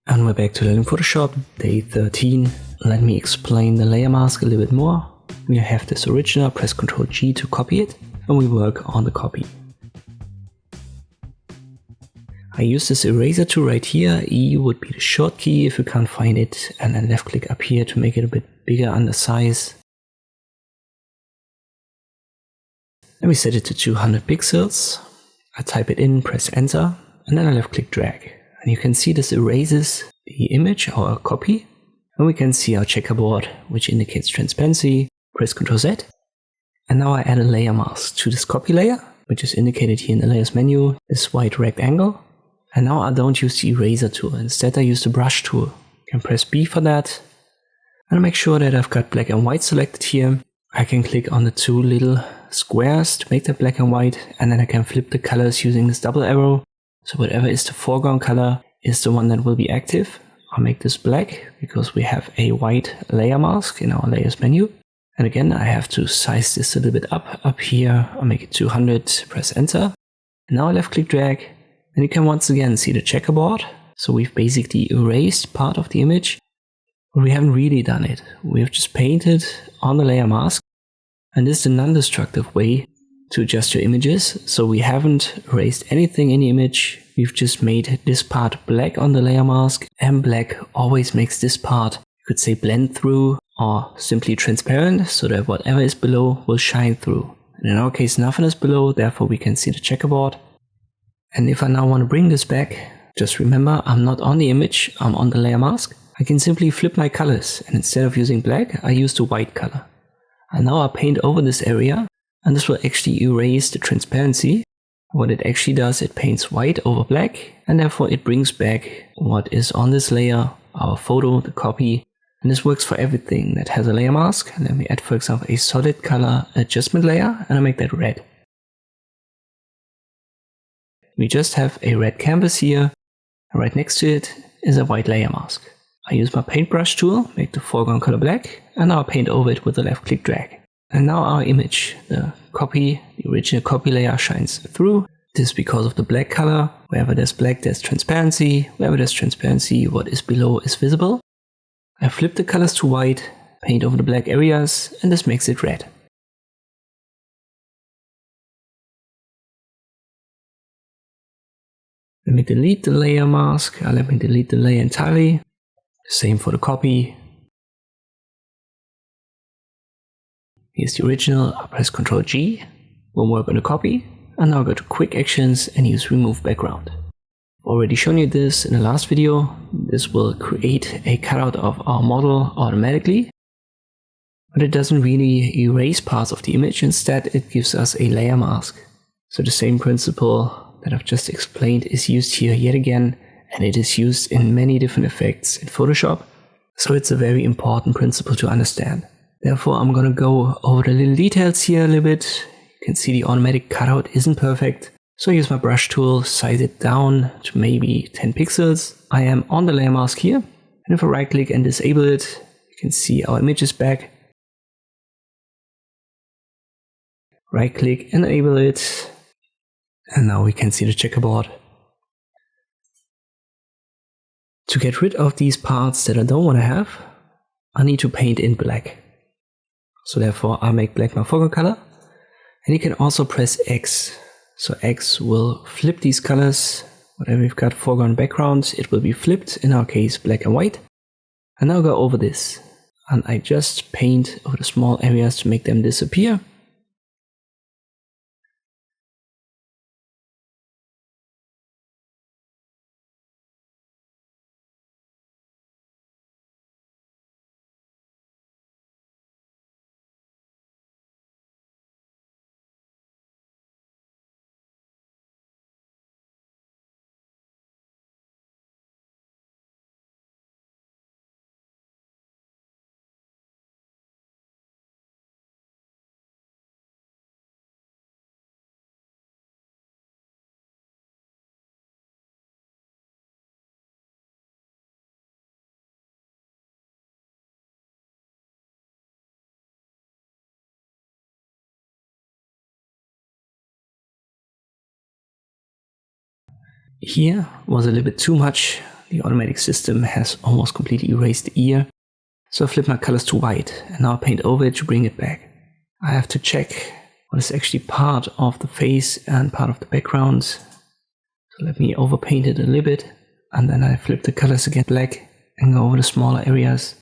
And we're back to learning Photoshop, day 13. Let me explain the layer mask a little bit more. We have this original, press Ctrl G to copy it, and we work on the copy. I use this eraser tool right here. E would be the short key if you can't find it, and then left click up here to make it a bit bigger under size. Then we set it to 200 pixels. I type it in, press enter, and then I left click drag. And you can see this erases the image or a copy. And we can see our checkerboard, which indicates transparency. Press Ctrl Z. And now I add a layer mask to this copy layer, which is indicated here in the layers menu, this white rectangle. And now I don't use the eraser tool. Instead I use the brush tool. You can press B for that. And I make sure that I've got black and white selected here. I can click on the two little squares to make that black and white. And then I can flip the colors using this double arrow. So whatever is the foreground color is the one that will be active. I'll make this black because we have a white layer mask in our layers menu. And again, I have to size this a little bit up here. I'll make it 200, press enter. And now I left click drag. And you can once again see the checkerboard. So we've basically erased part of the image, but we haven't really done it. We've just painted on the layer mask. And this is the non-destructive way to adjust your images. So we haven't erased anything in the image. We've just made this part black on the layer mask, and black always makes this part, you could say, blend through or simply transparent, so that whatever is below will shine through. And in our case, nothing is below, therefore we can see the checkerboard. And if I now want to bring this back, just remember I'm not on the image, I'm on the layer mask. I can simply flip my colors, and instead of using black, I use the white color. And now I paint over this area. And this will actually erase the transparency. What it actually does, it paints white over black, and therefore it brings back what is on this layer, our photo, the copy. And this works for everything that has a layer mask. And let me add, for example, a solid color adjustment layer, and I make that red. We just have a red canvas here, and right next to it is a white layer mask. I use my paintbrush tool, make the foreground color black, and now I paint over it with a left click drag. And now our image, the copy, the original copy layer shines through. This is because of the black color. Wherever there's black, there's transparency. Wherever there's transparency, what is below is visible. I flip the colors to white, paint over the black areas, and this makes it red. Let me delete the layer mask. Let me delete the layer entirely. Same for the copy. Here's the original. I'll press Ctrl G. We'll work on the copy. And now go to quick actions and use remove background. I've already shown you this in the last video. This will create a cutout of our model automatically. But it doesn't really erase parts of the image. Instead, it gives us a layer mask. So the same principle that I've just explained is used here yet again. And it is used in many different effects in Photoshop. So it's a very important principle to understand. Therefore, I'm going to go over the little details here a little bit. You can see the automatic cutout isn't perfect. So I use my brush tool, size it down to maybe 10 pixels. I am on the layer mask here. And if I right click and disable it, you can see our image is back. Right click and enable it. And now we can see the checkerboard. To get rid of these parts that I don't want to have, I need to paint in black. So therefore I make black my foreground color. And you can also press X. So X will flip these colors. Whatever we've got foreground and background, it will be flipped, in our case black and white. And now go over this. And I just paint over the small areas to make them disappear. Here was a little bit too much the automatic system has almost completely erased the ear. So I flip my colors to white and now I paint over it to bring it back. I have to check what is actually part of the face and part of the background. So let me overpaint it a little bit, and then I flip the colors again black and go over the smaller areas.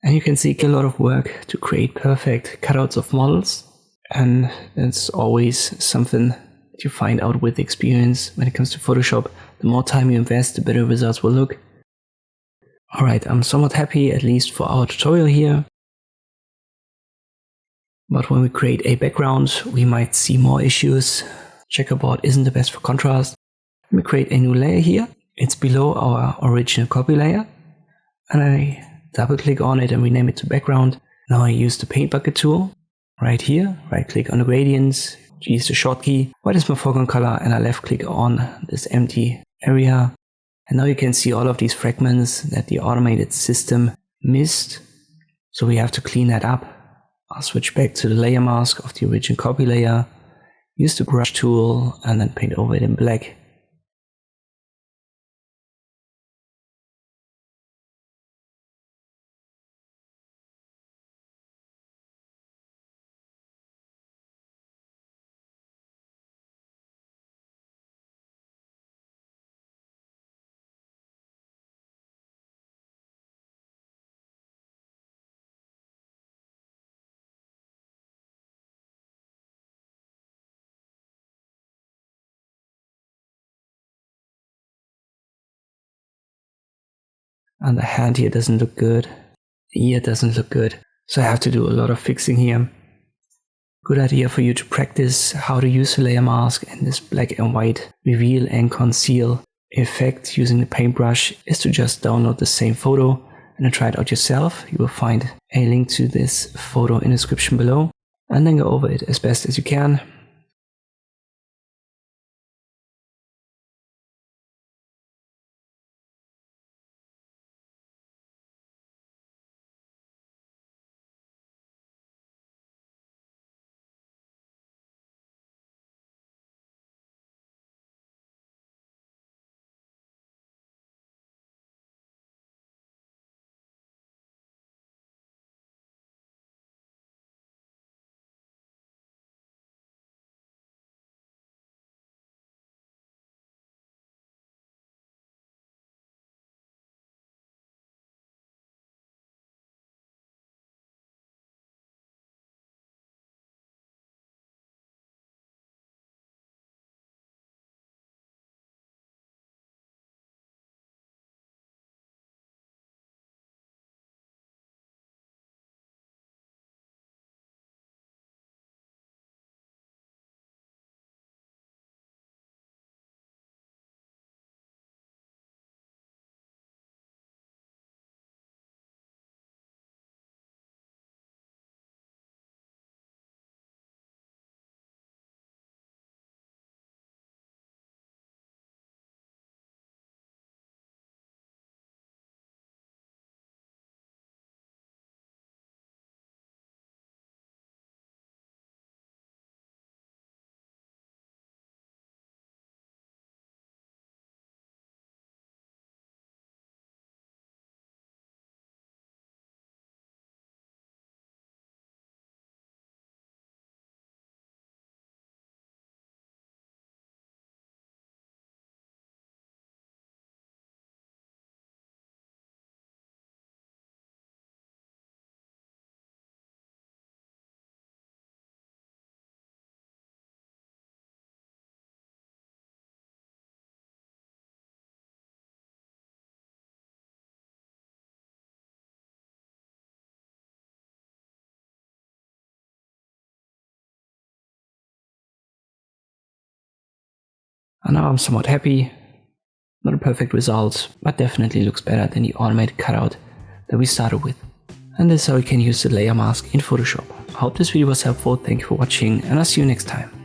And you can see a lot of work to create perfect cutouts of models. And it's always something that you find out with experience when it comes to Photoshop. The more time you invest, the better results will look. Alright, I'm somewhat happy, at least for our tutorial here. But when we create a background, we might see more issues. Checkerboard isn't the best for contrast. Let me create a new layer here. It's below our original copy layer. And I double click on it and rename it to background. Now I use the paint bucket tool right here. Right click on the gradients, use the shortcut. White is my foreground color, and I left click on this empty area. And now you can see all of these fragments that the automated system missed. So we have to clean that up. I'll switch back to the layer mask of the original copy layer, use the brush tool, and then paint over it in black. And the hand here doesn't look good. The ear doesn't look good. So I have to do a lot of fixing here. Good idea for you to practice how to use the layer mask and this black and white reveal and conceal effect using the paintbrush is to just download the same photo and then try it out yourself. You will find a link to this photo in the description below, and then go over it as best as you can. And now I'm somewhat happy. Not a perfect result, but definitely looks better than the automated cutout that we started with. And this is how you can use the layer mask in Photoshop. I hope this video was helpful, thank you for watching, and I'll see you next time.